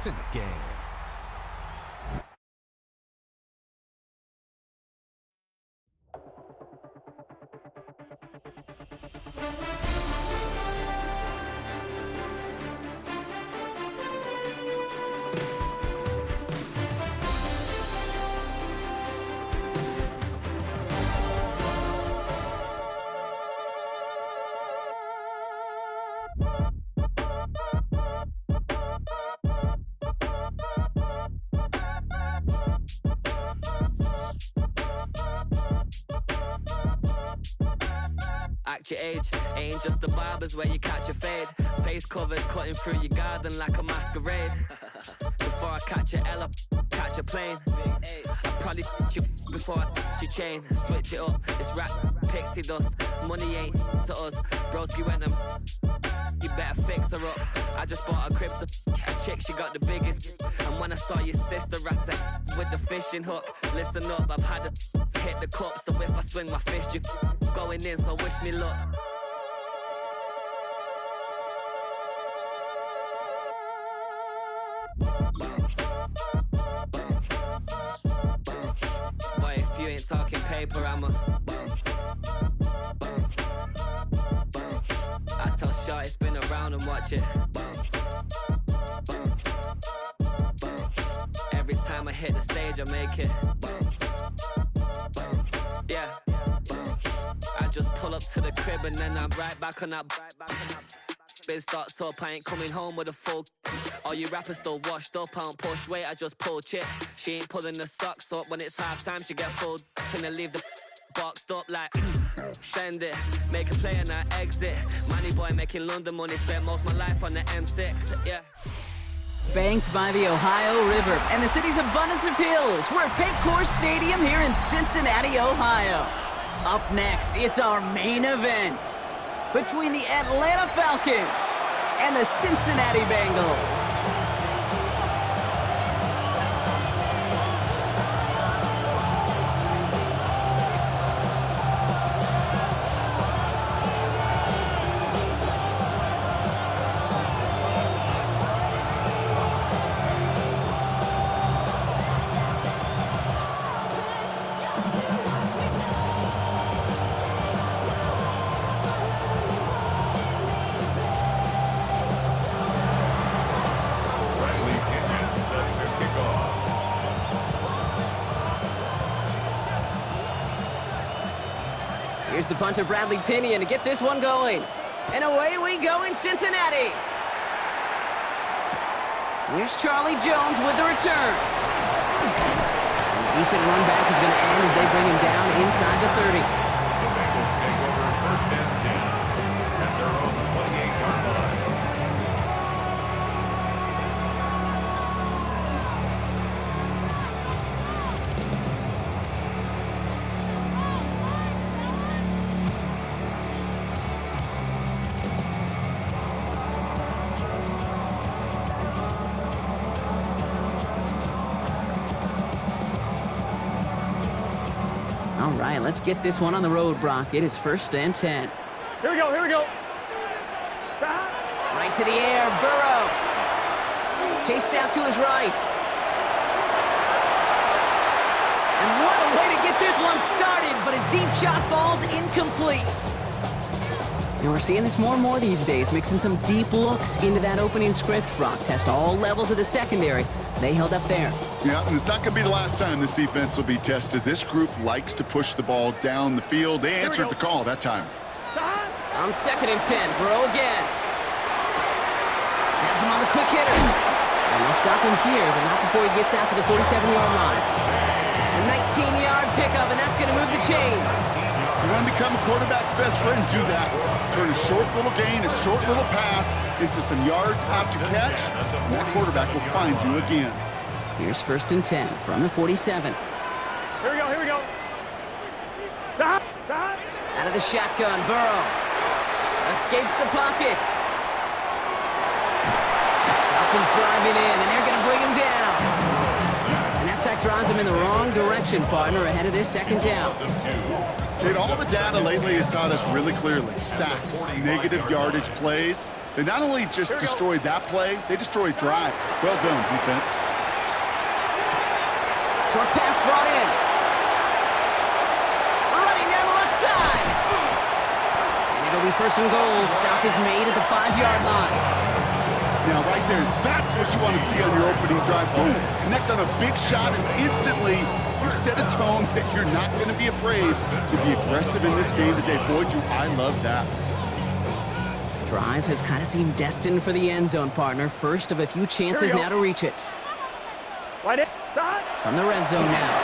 It's in the game. Act your age, ain't just the barbers where you catch a fade. Face covered, cutting through your garden like a masquerade. Before I catch a Ella, catch a plane. I probably you before I your chain. Switch it up, it's rap, pixie dust. Money ain't to us, broski went you better fix her up. I just bought a crib to a chick, she got the biggest. And when I saw your sister at with the fishing hook, listen up, I've had to hit the cup. So if I swing my fist, you going in, so wish me luck. Boy, if you ain't talking paper, I'm a I tell Shorty spin around and watch it. Every time I hit the stage, I make it. Yeah. I just pull up to the crib and then I'm right back on that. Biz starts up, I ain't coming home with a full. All you rappers still washed up, I don't push weight, I just pull chips. She ain't pulling the socks up when it's half time, she get full. Finna leave the boxed up like send it, make a play and I exit. Money boy making London money, spent most of my life on the M6, yeah. Banked by the Ohio River and the city's abundance of hills. We're at Paycor Stadium here in Cincinnati, Ohio. Up next, it's our main event between the Atlanta Falcons and the Cincinnati Bengals. Here's the punter, Bradley Pinion, to get this one going. And away we go in Cincinnati. Here's Charlie Jones with the return. A decent run back is going to end as they bring him down inside the 30. The Bengals take over first and 10 at their own 28-yard line. All right, let's get this one on the road, Brock. It is first and 10. Here we go, here we go. Right to the air, Burrow. Chased out to his right. And what a way to get this one started, but his deep shot falls incomplete. And we're seeing this more and more these days, mixing some deep looks into that opening script, Brock. Test all levels of the secondary. They held up there. Yeah, and it's not going to be the last time this defense will be tested. This group likes to push the ball down the field. They answered the call that time. On second and 10, Burrow again. Has him on the quick hitter. And they'll stop him here, but not before he gets out to the 47-yard line. A 19-yard pickup, and that's going to move the chains. You want to become a quarterback's best friend, do that. Turn a short little gain, a short little pass into some yards after catch, and that quarterback will find you again. Here's first and 10 from the 47. Here we go, here we go. Out of the shotgun, Burrow. Escapes the pocket. Falcons driving in, and they're going to bring him down. And that sack drives him in the wrong direction, partner, ahead of this second down. Dude, all the data lately has taught us really clearly. Sacks, negative yardage plays. They not only just destroyed that play, they destroyed drives. Well done, defense. Short pass brought in. Running down the left side. And it'll be first and goal. Stop is made at the 5-yard line. Now, right there, that's what you want to see on your opening drive. Boom, connect on a big shot, and instantly you set a tone that you're not going to be afraid to be aggressive in this game today. Boy, do I love that. Drive has kind of seemed destined for the end zone, partner. First of a few chances now to reach it. From the red zone now.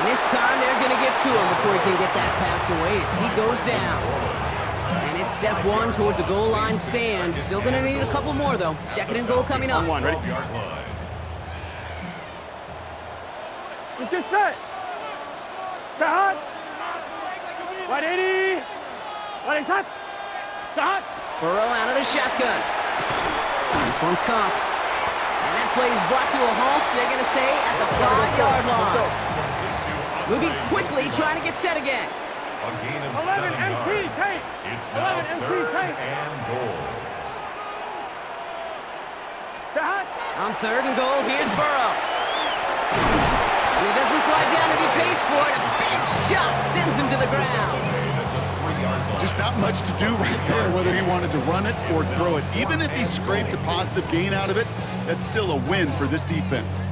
And this time they're going to get to him before he can get that pass away as he goes down. And it's step one towards a goal line stand. Still going to need a couple more, though. Second and goal coming up. Ready? Let's get set. Start. 180. 180. Start. Burrow out of the shotgun. This one's caught. And that play is brought to a halt, they're going to say, at the 5-yard line. Moving quickly, trying to get set again. A gain of 11 7 MT, yards. take. It's now 11 MT, 3rd take. and goal. Start. On 3rd and goal, here's Burrow. And he doesn't slide down and he pays for it. A big shot sends him to the ground. Just not much to do right there, whether he wanted to run it or throw it. Even if he scraped a positive gain out of it, that's still a win for this defense.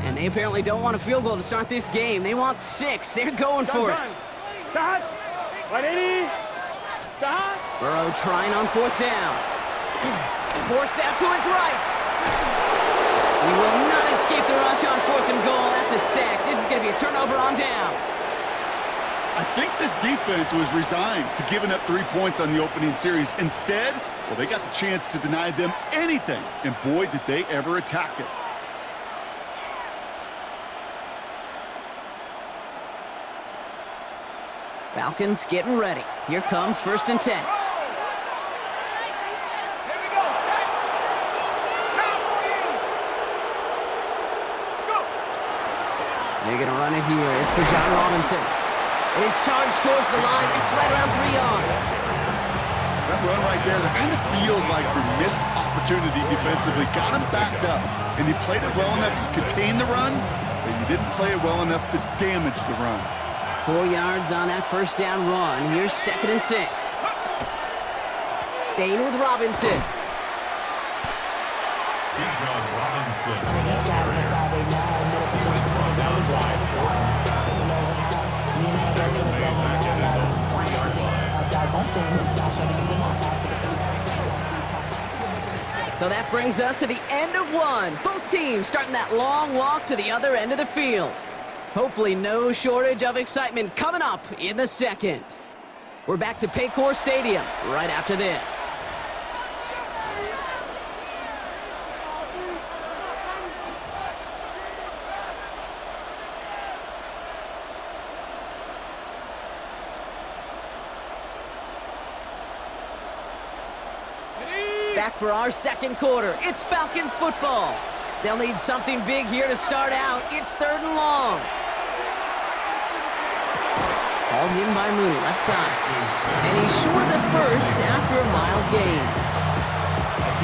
And they apparently don't want a field goal to start this game. They want 6. They're going for it. Start. 180. Start. Burrow trying on 4th down. Forced out to his right. He will not escape the rush on 4th and goal. That's a sack. This is going to be a turnover on downs. I think this defense was resigned to giving up 3 points on the opening series. Instead, well, they got the chance to deny them anything, and boy, did they ever attack it. Falcons getting ready. Here comes 1st and 10. They're going to run it here. It's for John Robinson. It is charged towards the line. It's right around 3 yards. That run right there, that kind of feels like your missed opportunity defensively. Got him backed up, and he played it well enough to contain the run, but you didn't play it well enough to damage the run. 4 yards on that 1st down run. Here's 2nd and 6. Staying with Robinson. Bijan Robinson. So that brings us to the end of one. Both teams starting that long walk to the other end of the field. Hopefully no shortage of excitement coming up in the second. We're back to Paycor Stadium right after this. Back for our second quarter. It's Falcons football. They'll need something big here to start out. It's 3rd and long. Hauled in by Mooney, left side. And he's short of the 1st after a mild gain.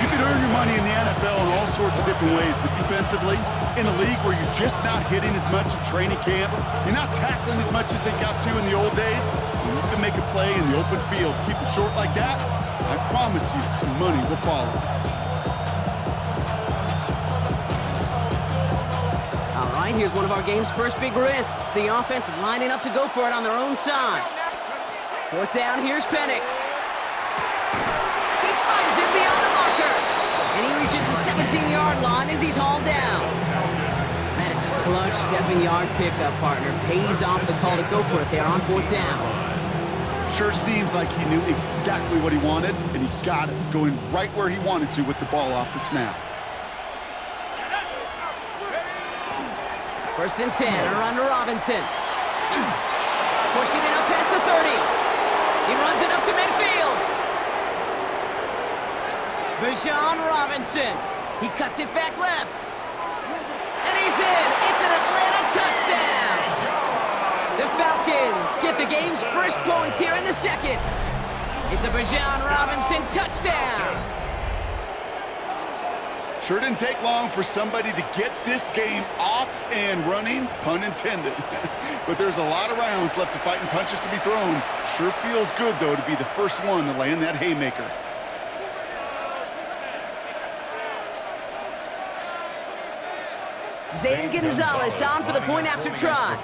You can earn your money in the NFL in all sorts of different ways, but defensively, in a league where you're just not hitting as much in training camp, you're not tackling as much as they got to in the old days, and you can make a play in the open field. Keep it short like that, I promise you some money will follow. All right, here's one of our game's first big risks. The offense lining up to go for it on their own side. 4th down, here's Penix. He finds him beyond the marker. And he reaches the 17-yard line as he's hauled down. That is a clutch 7-yard pickup, partner. Pays off the call to go for it there on 4th down. Sure seems like he knew exactly what he wanted, and he got it, going right where he wanted to with the ball off the snap. 1st and 10, a run to Robinson. Pushing it up past the 30. He runs it up to midfield. Bijan Robinson. He cuts it back left. And he's in. It's an Atlanta touchdown! The Falcons get the game's first points here in the second. It's a Bijan Robinson touchdown. Sure didn't take long for somebody to get this game off and running, pun intended. But there's a lot of rounds left to fight and punches to be thrown. Sure feels good, though, to be the first one to land that haymaker. Zane Gonzalez on for the point after try.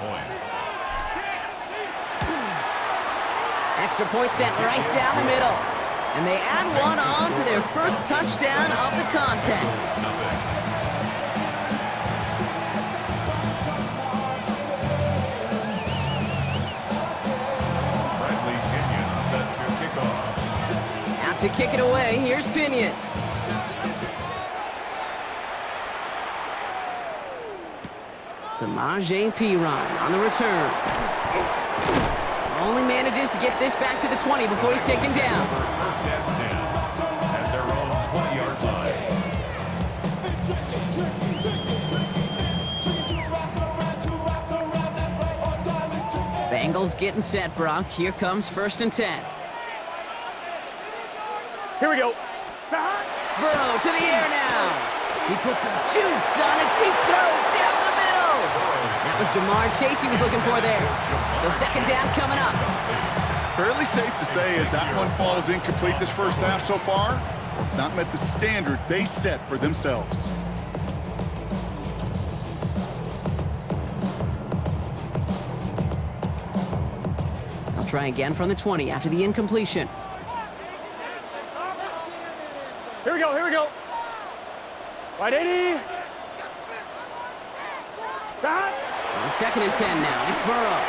Extra point sent right down the middle. And they add one on to their first touchdown of the contest. Bradley Pinion set to kick off. Out to kick it away, here's Pinion. Samaje Perine on the return. Only manages to get this back to the 20 before he's taken down. First and 10 at their own 20-yard line. Bengals getting set, Brock. Here comes 1st and 10. Here we go. Burrow to the air now. He puts some juice on a deep throw down the middle. That was Jamar Chase he was looking for there. So 2nd down coming up. Fairly safe to say as that one falls incomplete this first half so far, it's not met the standard they set for themselves. They'll try again from the 20 after the incompletion. Here we go, here we go. Right 80. Stop. On 2nd and 10 now, it's Burrow.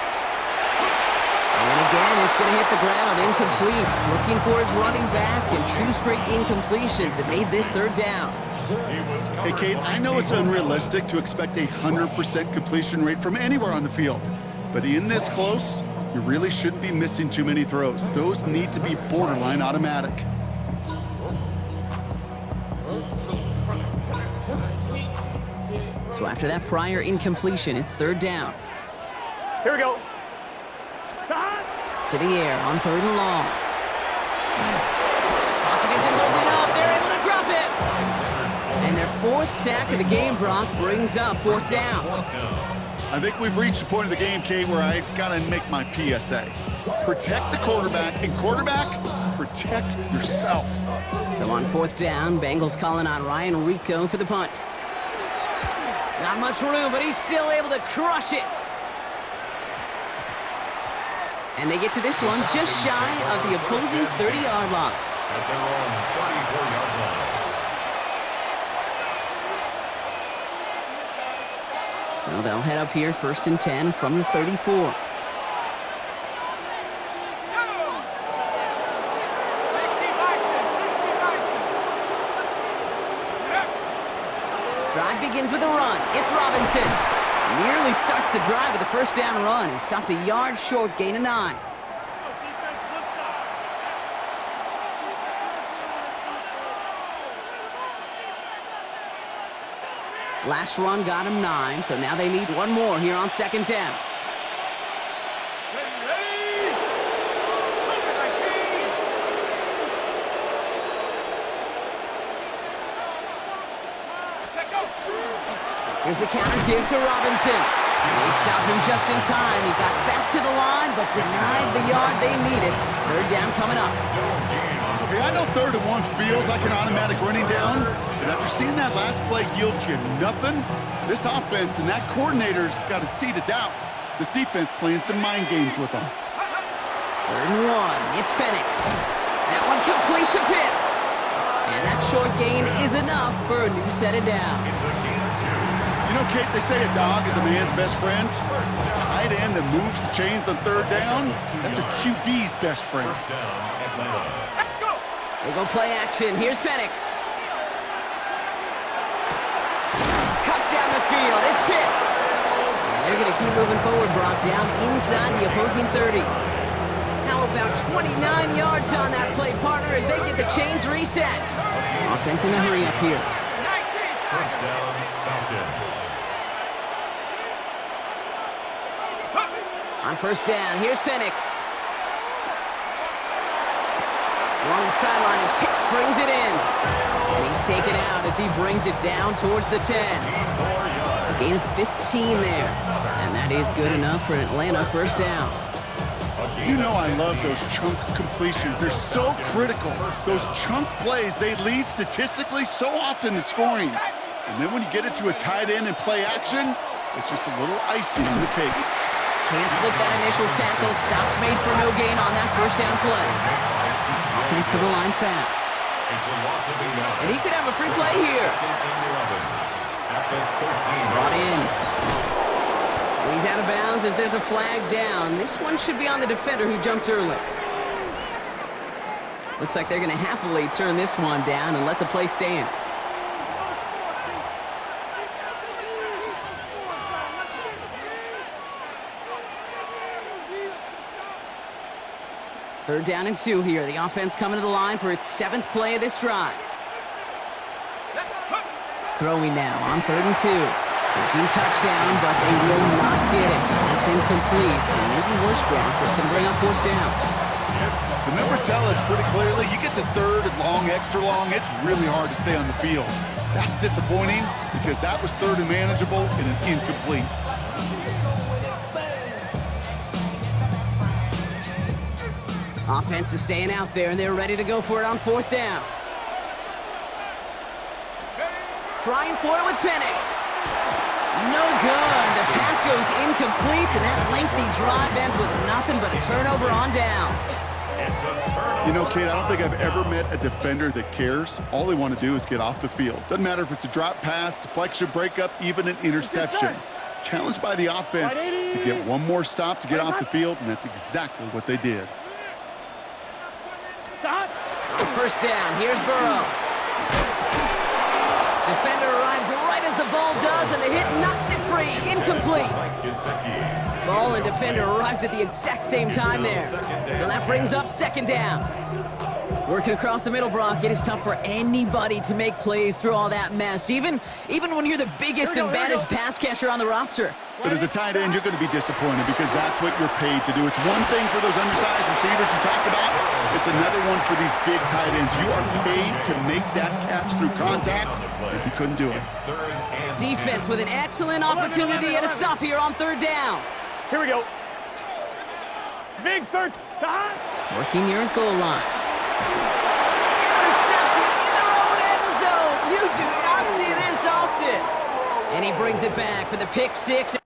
And again, it's going to hit the ground, incomplete. Looking for his running back, and 2 straight incompletions that made this 3rd down. Hey, Kate, I know it's unrealistic to expect a 100% completion rate from anywhere on the field. But in this close, you really shouldn't be missing too many throws. Those need to be borderline automatic. So after that prior incompletion, it's 3rd down. Here we go. To the air on 3rd and long. Pocket isn't holding up. They're able to drop it. And their 4th sack of the game, Brock, brings up 4th down. I think we've reached the point of the game, Kate, where I gotta make my PSA. Protect the quarterback, and quarterback, protect yourself. So on 4th down, Bengals calling on Ryan Rico for the punt. Not much room, but he's still able to crush it. And they get to this one just shy of the opposing 30-yard line. At their own 34-yard line. So they'll head up here 1st and 10 from the 34. Drive begins with a run. It's Robinson. Nearly starts the drive with a 1st down run. He stopped a yard short, gain of 9. Last run got him 9, so now they need one more here on 2nd down. Here's a counter give to Robinson. They stopped him just in time. He got back to the line, but denied the yard they needed. 3rd down coming up. Hey, I know 3rd and 1 feels like an automatic running down, but after seeing that last play yield you nothing, this offense and that coordinator's got a seed of doubt. This defense playing some mind games with them. 3rd and 1. It's Penix. That one complete to Pitts. And that short gain is enough for a new set of downs. It's a gain of 2. You know, Kate, they say a dog is a man's best friend. A tight end that moves the chains on 3rd down, that's a QB's best friend. First down, Atlanta. They go play action. Here's Penix. Cut down the field. It's Pitts. And they're going to keep moving forward, Brock, down inside the opposing 30. How about 29 yards on that play, partner, as they get the chains reset. Offense in a hurry up here. First down, Falcons. On first down, here's Penix. Along the sideline, and Pitts brings it in. And he's taken out as he brings it down towards the 10. A gain of 15 there. And that is good enough for an Atlanta first down. You know I love those chunk completions. They're so critical. Those chunk plays, they lead statistically so often to scoring. And then when you get it to a tight end and play action, it's just a little icing on the cake. Can't slip that initial tackle. Stops made for no gain on that first down play. Offense to the line fast. And he could have a free play here. Brought in. He's out of bounds as there's a flag down. This one should be on the defender who jumped early. Looks like they're going to happily turn this one down and let the play stand. Third down and 2 here. The offense coming to the line for its 7th play of this drive. Throwing now on 3rd and 2. Thinking touchdown, but they will not get it. That's incomplete. And maybe worse, Brock. It's going to bring up 4th down. The numbers tell us pretty clearly, you get to 3rd and long, extra long, it's really hard to stay on the field. That's disappointing because that was 3rd and manageable and an incomplete. Offense is staying out there, and they're ready to go for it on 4th down. Trying for it with Penix. No good. The pass goes incomplete, and that lengthy drive ends with nothing but a turnover on downs. You know, Kate, I don't think I've ever met a defender that cares. All they want to do is get off the field. Doesn't matter if it's a drop pass, deflection, breakup, even an interception. Challenged by the offense to get one more stop to get off the field, and that's exactly what they did. First down, here's Burrow. Defender arrives right as the ball does, and the hit knocks it free. Incomplete. Ball and defender arrived at the exact same time there. So that brings up 2nd down. Working across the middle, Brock, it is tough for anybody to make plays through all that mess, even when you're the biggest and baddest pass catcher on the roster. But as a tight end, you're going to be disappointed because that's what you're paid to do. It's one thing for those undersized receivers you talk about. It's another one for these big tight ends. You are paid to make that catch through contact, and he couldn't do it. Defense with an excellent opportunity and a stop here on 3rd down. Here we go. Big third time. Working near his goal line. Intercepted in their own end zone. You do not see this often. And he brings it back for the pick 6.